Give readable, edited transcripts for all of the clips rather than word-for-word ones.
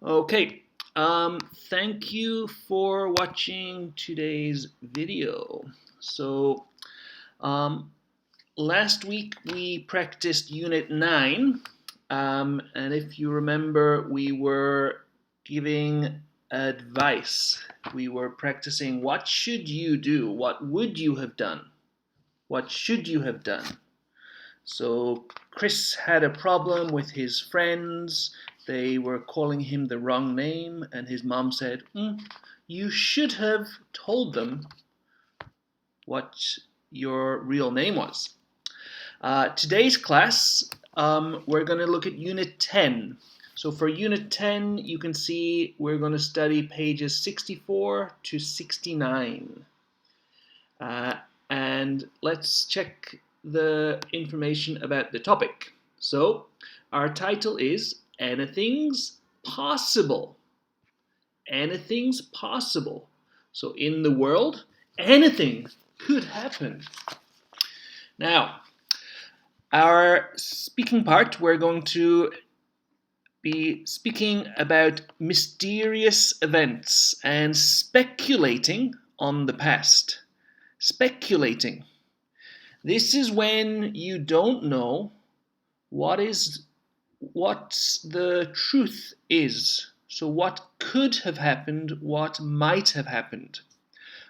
Okay, thank you for watching today's video. So, um, last week we practiced Unit 9, and if you remember, we were giving advice. We were practicing what should you do? What would you have done? What should you have done? So Chris had a problem with his friends. They were calling him the wrong name, and his mom said, you should have told them what your real name was. Today's class, we're going to look at Unit 10. So for Unit 10, you can see we're going to study pages 64 to 69. And let's check the information about the topic. So our title is Anything's Possible. Anything's possible. So in the world, anything could happen. Now, our speaking part, we're going to be speaking about mysterious events and speculating on the past. Speculating. This is when you don't know what the truth is. So what could have happened, what might have happened.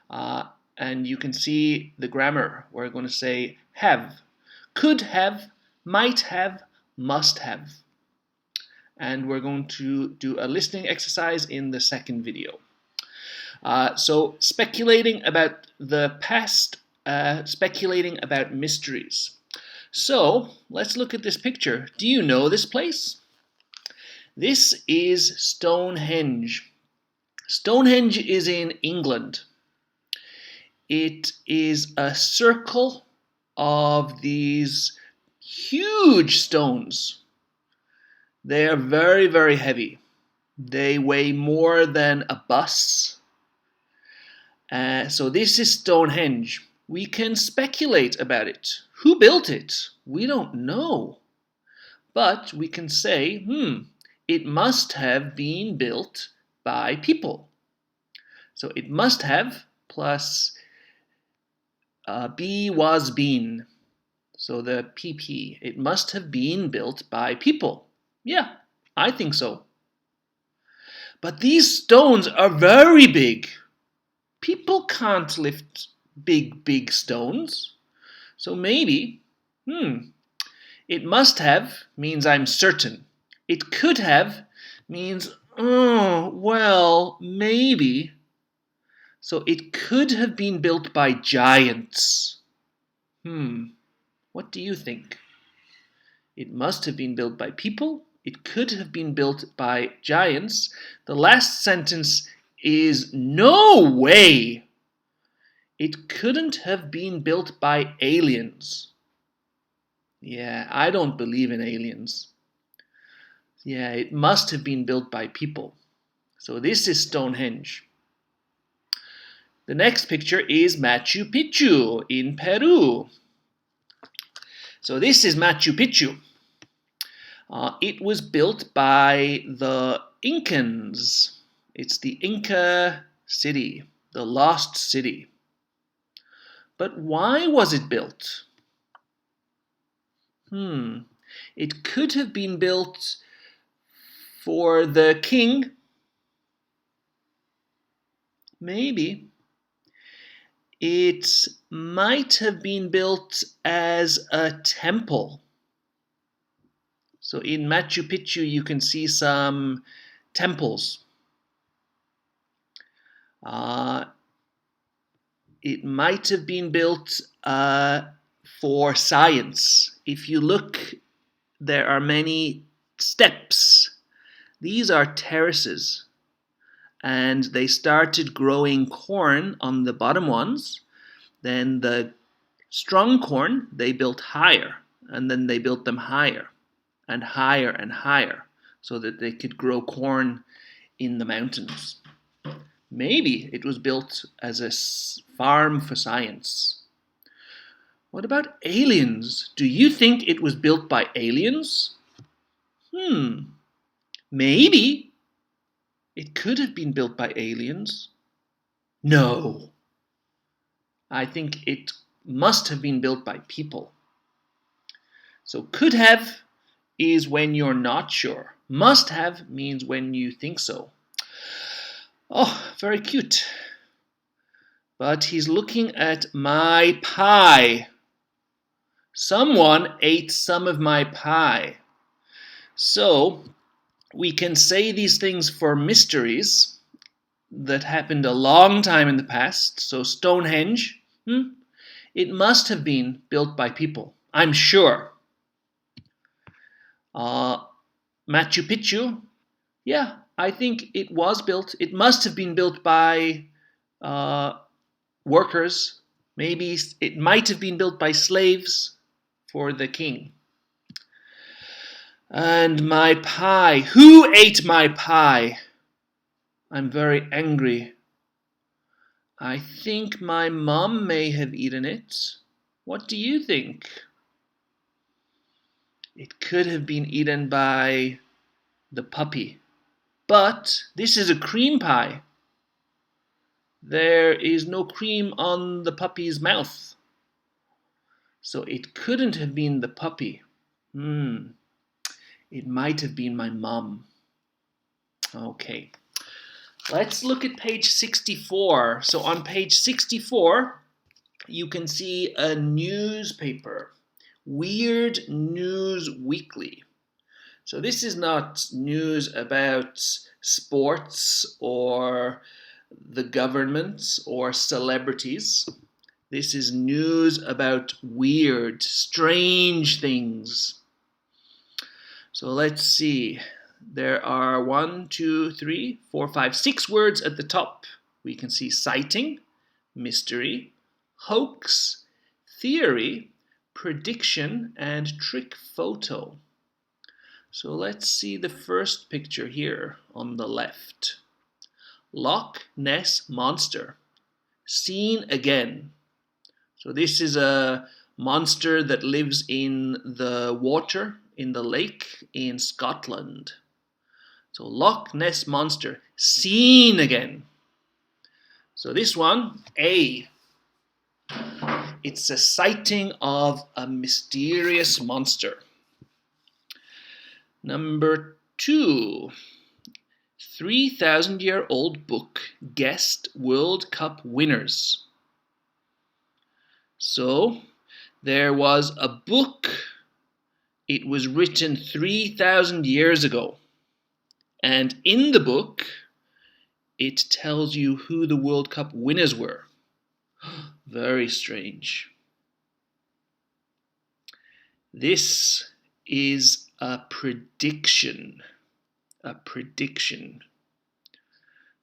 And you can see the grammar. We're going to say have, could have, might have, must have. And we're going to do a listening exercise in the second video. So speculating about the past, speculating about mysteries. So let's look at this picture. Do you know this place? This is Stonehenge. Stonehenge is in England. It is a circle of these huge stones. They are very, very heavy. They weigh more than a bus. So this is Stonehenge. We can speculate about it. Who built it? We don't know. But we can say, it must have been built by people. So it must have plus be was been. So the PP. It must have been built by people. Yeah, I think so. But these stones are very big. People can't lift big stones. So maybe, it must have means I'm certain. It could have means, well, maybe. So it could have been built by giants. What do you think? It must have been built by people. It could have been built by giants. The last sentence is no way. It couldn't have been built by aliens. Yeah, I don't believe in aliens. Yeah, it must have been built by people. So this is Stonehenge. The next picture is Machu Picchu in Peru. So this is Machu Picchu. It was built by the Incans. It's the Inca city, the lost city. But why was it built? It could have been built for the king. Maybe. It might have been built as a temple. So in Machu Picchu you can see some temples. It might have been built for science. If you look, there are many steps. These are terraces. And they started growing corn on the bottom ones. Then the strong corn, they built higher. And then they built them higher and higher and higher so that they could grow corn in the mountains. Maybe it was built as a farm for science. What about aliens? Do you think it was built by aliens? Maybe. It could have been built by aliens. No. I think it must have been built by people. So could have is when you're not sure. Must have means when you think so. Oh, very cute. But he's looking at my pie. Someone ate some of my pie. So we can say these things for mysteries that happened a long time in the past. So Stonehenge, it must have been built by people, I'm sure. Machu Picchu, yeah, I think it was built. It must have been built by workers. Maybe it might have been built by slaves for the king. And my pie. Who ate my pie? I'm very angry. I think my mom may have eaten it. What do you think? It could have been eaten by the puppy. But this is a cream pie. There is no cream on the puppy's mouth. So it couldn't have been the puppy. It might have been my mom. Okay. Let's look at page 64. So on page 64, you can see a newspaper. Weird News Weekly. So this is not news about sports or the government or celebrities. This is news about weird, strange things. So let's see. There are 6 words at the top. We can see sighting, mystery, hoax, theory, prediction, and trick photo. So let's see the first picture here on the left. Loch Ness Monster, seen again. So this is a monster that lives in the water, in the lake in Scotland. So Loch Ness Monster, seen again. So this one, A. It's a sighting of a mysterious monster. Number 2, 3,000-year-old book guessed World Cup winners. So there was a book. It was written 3,000 years ago. And in the book, it tells you who the World Cup winners were. Very strange. This is a prediction. A prediction.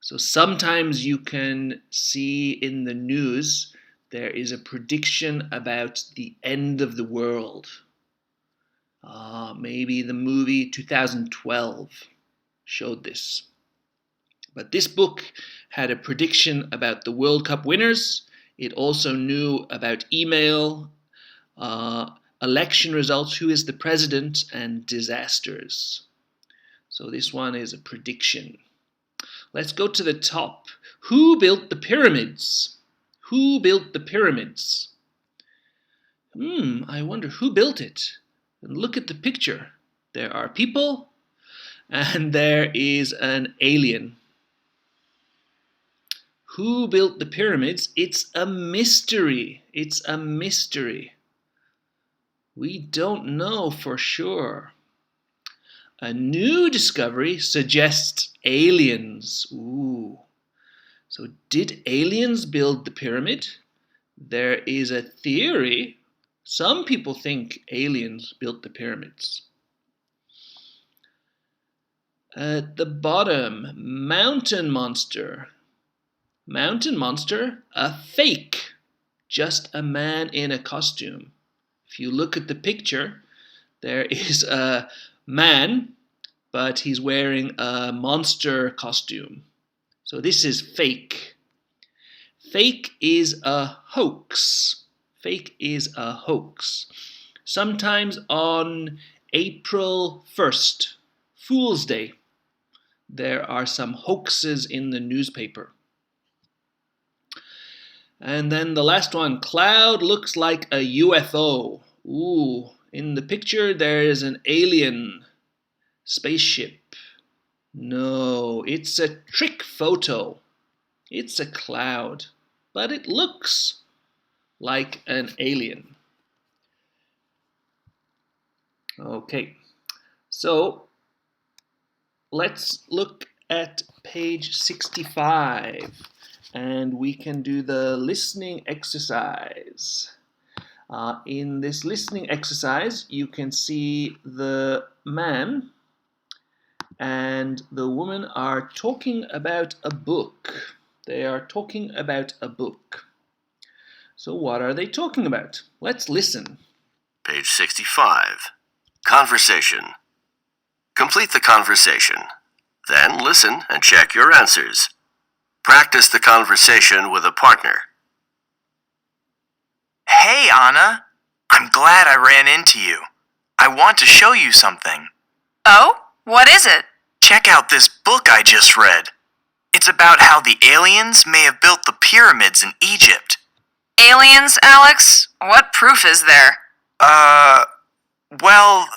So sometimes you can see in the news there is a prediction about the end of the world. Maybe the movie 2012 showed this. But this book had a prediction about the World Cup winners. It also knew about email, election results, who is the president, and disasters. So this one is a prediction. Let's go to the top. Who built the pyramids? Who built the pyramids? I wonder who built it. And look at the picture. There are people and there is an alien. Who built the pyramids? It's a mystery. It's a mystery. We don't know for sure. A new discovery suggests aliens. Ooh. So did aliens build the pyramid? There is a theory. Some people think aliens built the pyramids. At the bottom, mountain monster. Mountain monster, a fake. Just a man in a costume. If you look at the picture, there is a man, but he's wearing a monster costume. So this is fake. Fake is a hoax. Fake is a hoax. Sometimes on April 1st, Fool's Day, there are some hoaxes in the newspaper. And then the last one, cloud looks like a UFO. Ooh, in the picture there is an alien spaceship. No, it's a trick photo. It's a cloud, but it looks like an alien. Okay, so let's look at page 65. And we can do the listening exercise. In this listening exercise, you can see the man and the woman are talking about a book. They are talking about a book. So what are they talking about? Let's listen. Page 65. Conversation. Complete the conversation. Then listen and check your answers. Practice the conversation with a partner. Hey, Anna. I'm glad I ran into you. I want to show you something. Oh? What is it? Check out this book I just read. It's about how the aliens may have built the pyramids in Egypt. Aliens, Alex? What proof is there? Well,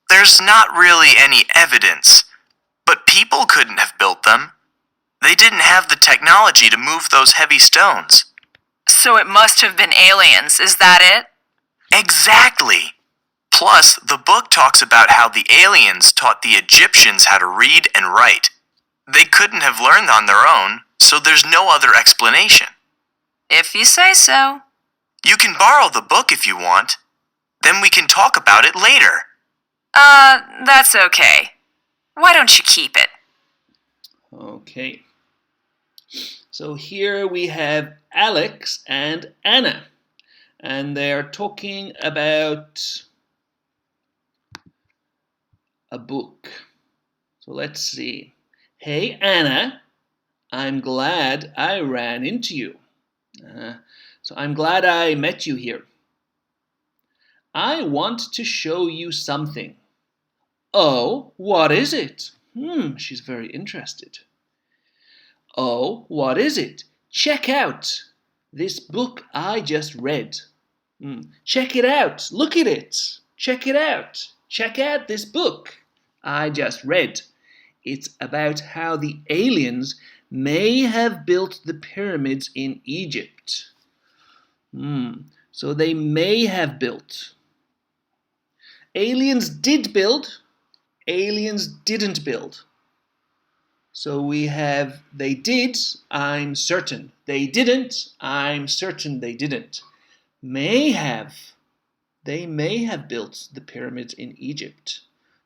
there's not really any evidence. But people couldn't have built them. They didn't have the technology to move those heavy stones. So it must have been aliens, is that it? Exactly. Plus, the book talks about how the aliens taught the Egyptians how to read and write. They couldn't have learned on their own, so there's no other explanation. If you say so. You can borrow the book if you want. Then we can talk about it later. That's okay. Why don't you keep it? Okay. So here we have Alex and Anna, and they are talking about a book. So let's see. Hey, Anna, I'm glad I ran into you. So I'm glad I met you here. I want to show you something. Oh, what is it? She's very interested. Oh, what is it? Check out this book I just read. Check it out. Look at it. Check it out. Check out this book I just read. It's about how the aliens may have built the pyramids in Egypt. So they may have built. Aliens did build. Aliens didn't build. So we have they did, I'm certain. They didn't, I'm certain they didn't. May have. They may have built the pyramids in Egypt.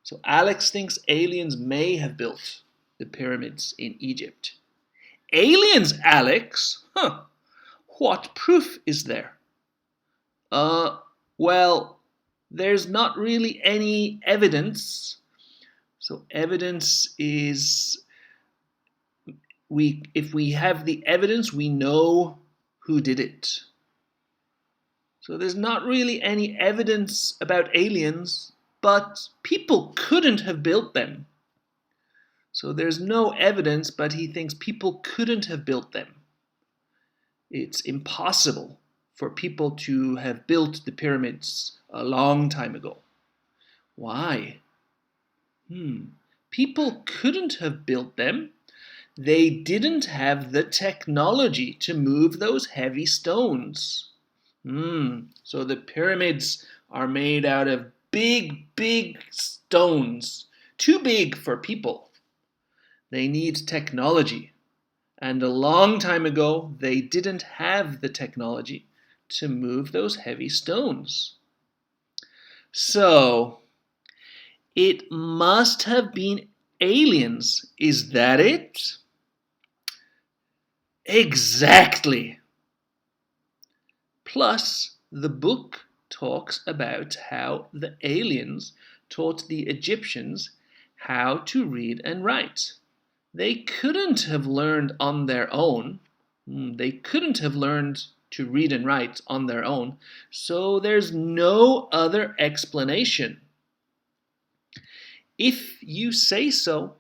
So Alex thinks aliens may have built the pyramids in Egypt. Aliens, Alex? What proof is there? Well, there's not really any evidence. So evidence is if we have the evidence, we know who did it. So there's not really any evidence about aliens, but people couldn't have built them. So there's no evidence, but he thinks people couldn't have built them. It's impossible for people to have built the pyramids a long time ago. Why? People couldn't have built them. They didn't have the technology to move those heavy stones. So the pyramids are made out of big, big stones. Too big for people. They need technology. And a long time ago, they didn't have the technology to move those heavy stones. So, it must have been aliens. Is that it? Exactly. Plus, the book talks about how the aliens taught the Egyptians how to read and write. They couldn't have learned on their own. They couldn't have learned to read and write on their own. So there's no other explanation. If you say so.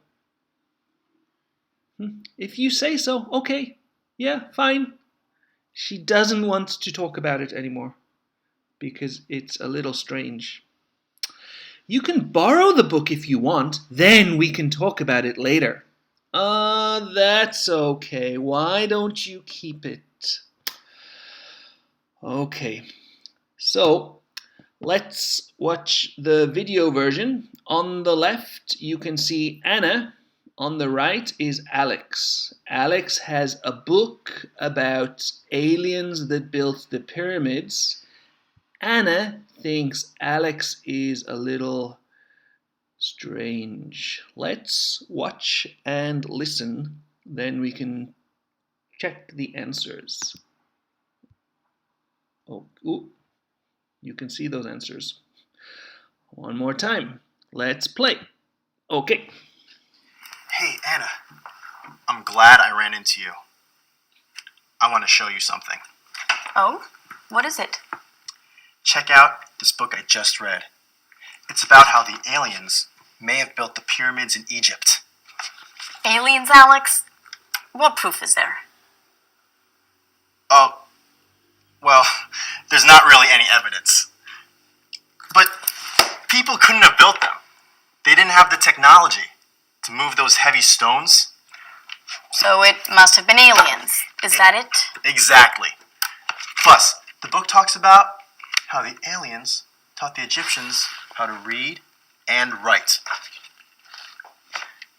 If you say so, okay. Yeah, fine. She doesn't want to talk about it anymore because it's a little strange. You can borrow the book if you want, then we can talk about it later. That's okay. Why don't you keep it? Okay, so let's watch the video version. On the left, you can see Anna. On the right is Alex. Alex has a book about aliens that built the pyramids. Anna thinks Alex is a little strange. Let's watch and listen, then we can check the answers. Oh, ooh, you can see those answers. One more time. Let's play. Okay. Hey, Anna. I'm glad I ran into you. I want to show you something. Oh? What is it? Check out this book I just read. It's about how the aliens may have built the pyramids in Egypt. Aliens, Alex? What proof is there? Oh, well, there's not really any evidence. But people couldn't have built them. They didn't have the technology to move those heavy stones. So it must have been aliens. Is that it? Exactly. Plus, the book talks about how the aliens taught the Egyptians how to read and write.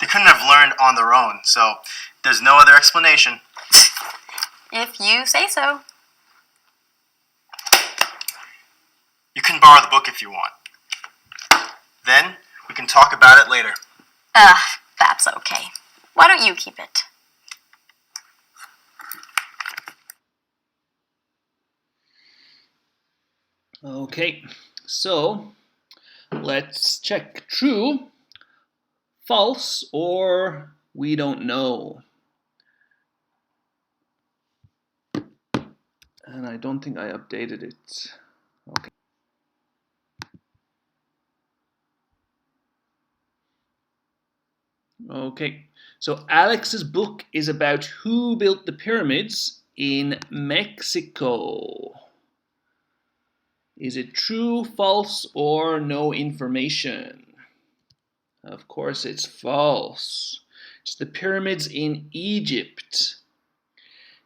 They couldn't have learned on their own, so there's no other explanation. If you say so. You can borrow the book if you want. Then we can talk about it later. That's okay. Why don't you keep it? Okay, so let's check true, false, or we don't know. And I don't think I updated it. Okay. Okay, so Alex's book is about who built the pyramids in Mexico. Is it true, false, or no information? Of course it's false. It's the pyramids in Egypt.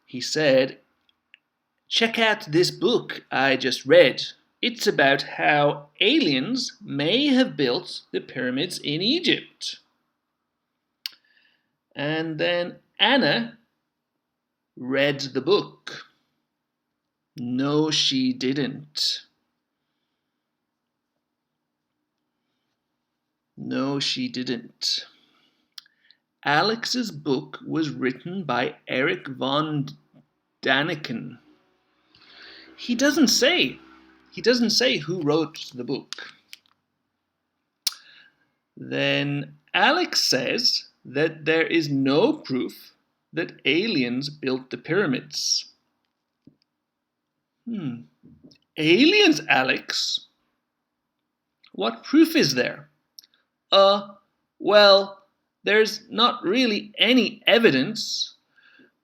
He said, check out this book I just read. It's about how aliens may have built the pyramids in Egypt. And then Anna read the book. No, she didn't. No, she didn't. Alex's book was written by Eric von Daniken. He doesn't say who wrote the book. Then Alex says that there is no proof that aliens built the pyramids. Aliens, Alex? What proof is there? Well, there's not really any evidence,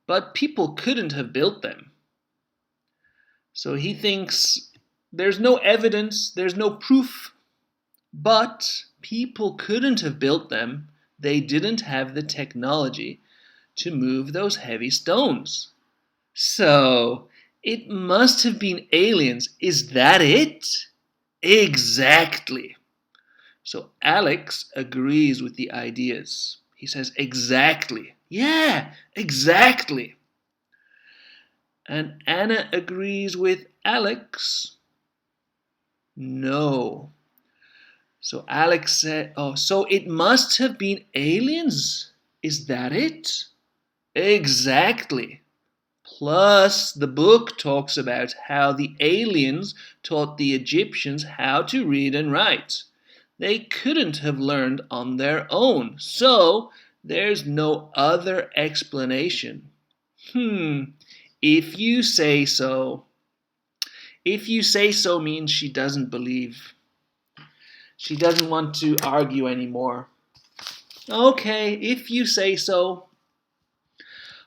but people couldn't have built them. So he thinks there's no evidence, there's no proof, but people couldn't have built them. They didn't have the technology to move those heavy stones. So it must have been aliens. Is that it? Exactly. So Alex agrees with the ideas. He says, exactly. Yeah, exactly. And Anna agrees with Alex. No. So Alex said, oh, so it must have been aliens. Is that it? Exactly. Plus, the book talks about how the aliens taught the Egyptians how to read and write. They couldn't have learned on their own, so there's no other explanation. If you say so. If you say so means she doesn't believe. She doesn't want to argue anymore. Okay, if you say so.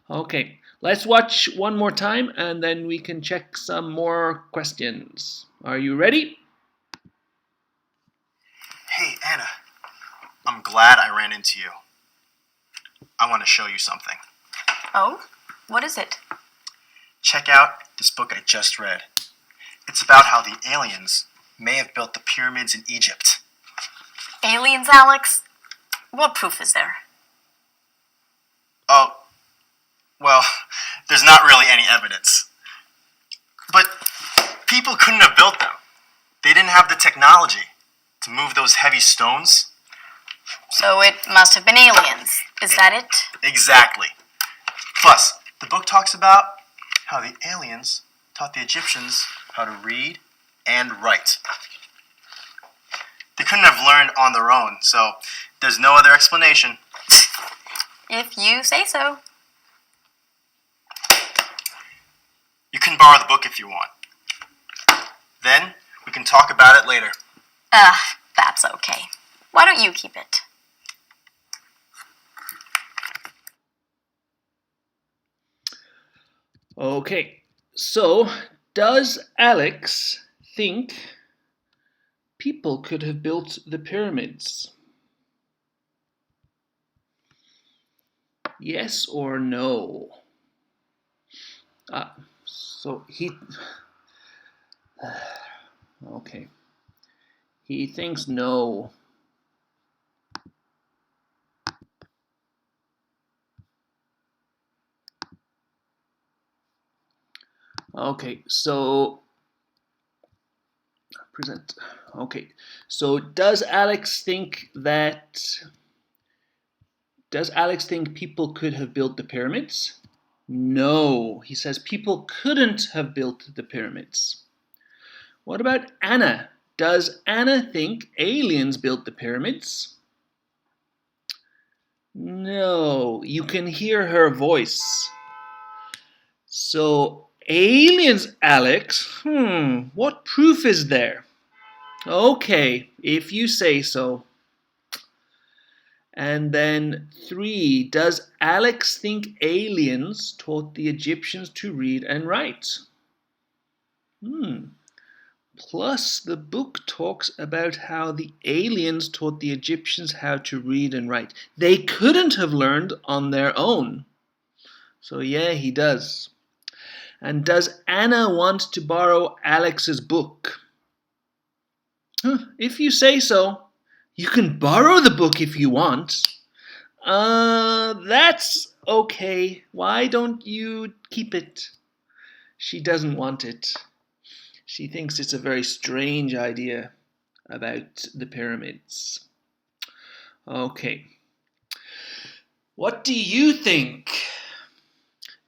Okay, let's watch one more time and then we can check some more questions. Are you ready? Hey, Anna. I'm glad I ran into you. I want to show you something. Oh? What is it? Check out this book I just read. It's about how the aliens may have built the pyramids in Egypt. Aliens, Alex? What proof is there? Oh, well, there's not really any evidence. But people couldn't have built them. They didn't have the technology to move those heavy stones. So it must have been aliens. Is that it? Exactly. Plus, the book talks about how the aliens taught the Egyptians how to read and write. They couldn't have learned on their own, so there's no other explanation. If you say so. You can borrow the book if you want. Then we can talk about it later. That's okay. Why don't you keep it? Okay, so does Alex think people could have built the pyramids? Yes or no? Okay. He thinks no. Okay, so present. Okay, so does Alex think people could have built the pyramids? No, he says people couldn't have built the pyramids. What about Anna? Does Anna think aliens built the pyramids? No, you can hear her voice. So, aliens, Alex? What proof is there? Okay, if you say so. And then 3, does Alex think aliens taught the Egyptians to read and write? Plus, the book talks about how the aliens taught the Egyptians how to read and write. They couldn't have learned on their own. So yeah, he does. And does Anna want to borrow Alex's book? If you say so. You can borrow the book if you want. That's okay. Why don't you keep it? She doesn't want it. She thinks it's a very strange idea about the pyramids. Okay. What do you think?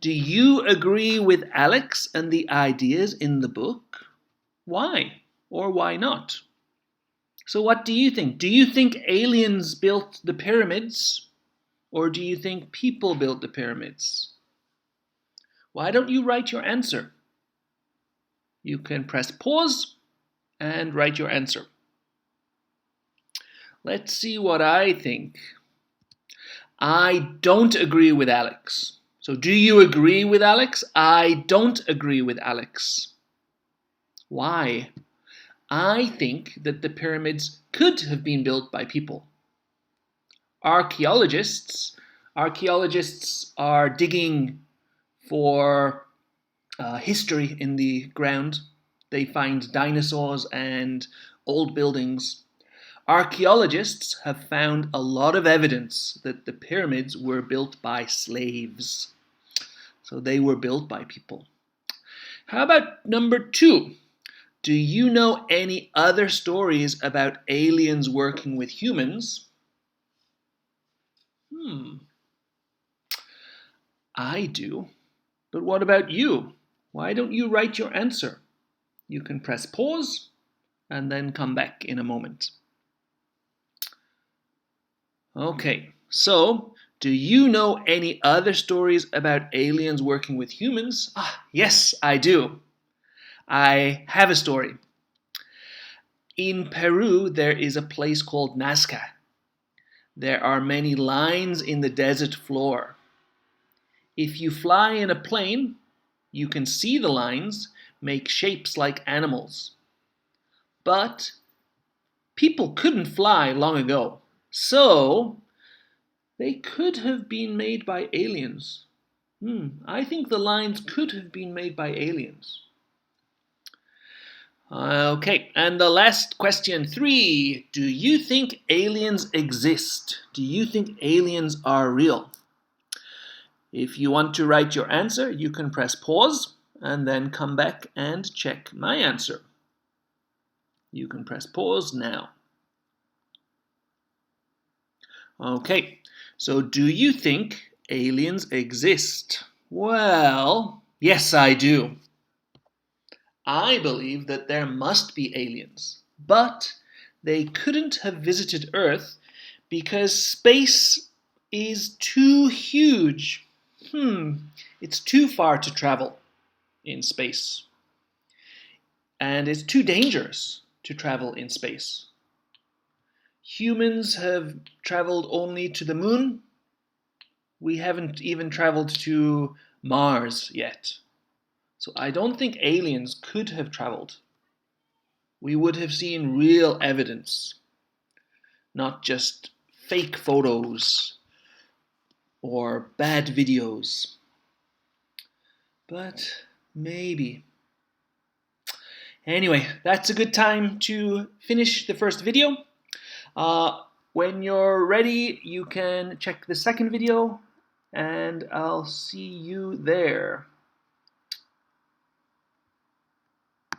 Do you agree with Alex and the ideas in the book? Why or why not? So what do you think? Do you think aliens built the pyramids? Or do you think people built the pyramids? Why don't you write your answer? You can press pause and write your answer. Let's see what I think. I don't agree with Alex. So do you agree with Alex? I don't agree with Alex. Why? I think that the pyramids could have been built by people. Archaeologists are digging for history in the ground. They find dinosaurs and old buildings. Archaeologists have found a lot of evidence that the pyramids were built by slaves. So they were built by people. How about number 2? Do you know any other stories about aliens working with humans? I do. But what about you? Why don't you write your answer? You can press pause and then come back in a moment. Okay, so do you know any other stories about aliens working with humans? Yes, I do. I have a story. In Peru, there is a place called Nazca. There are many lines in the desert floor. If you fly in a plane, you can see the lines make shapes like animals. But people couldn't fly long ago, so they could have been made by aliens. I think the lines could have been made by aliens. Okay, and the last question 3. Do you think aliens exist? Do you think aliens are real? If you want to write your answer, you can press pause and then come back and check my answer. You can press pause now. Okay, so do you think aliens exist? Well, yes, I do. I believe that there must be aliens, but they couldn't have visited Earth because space is too huge. It's too far to travel in space. And it's too dangerous to travel in space. Humans have traveled only to the moon. We haven't even traveled to Mars yet. So I don't think aliens could have traveled. We would have seen real evidence, not just fake photos or bad videos. But maybe. Anyway, that's a good time to finish the first video. When you're ready, you can check the second video, and I'll see you there.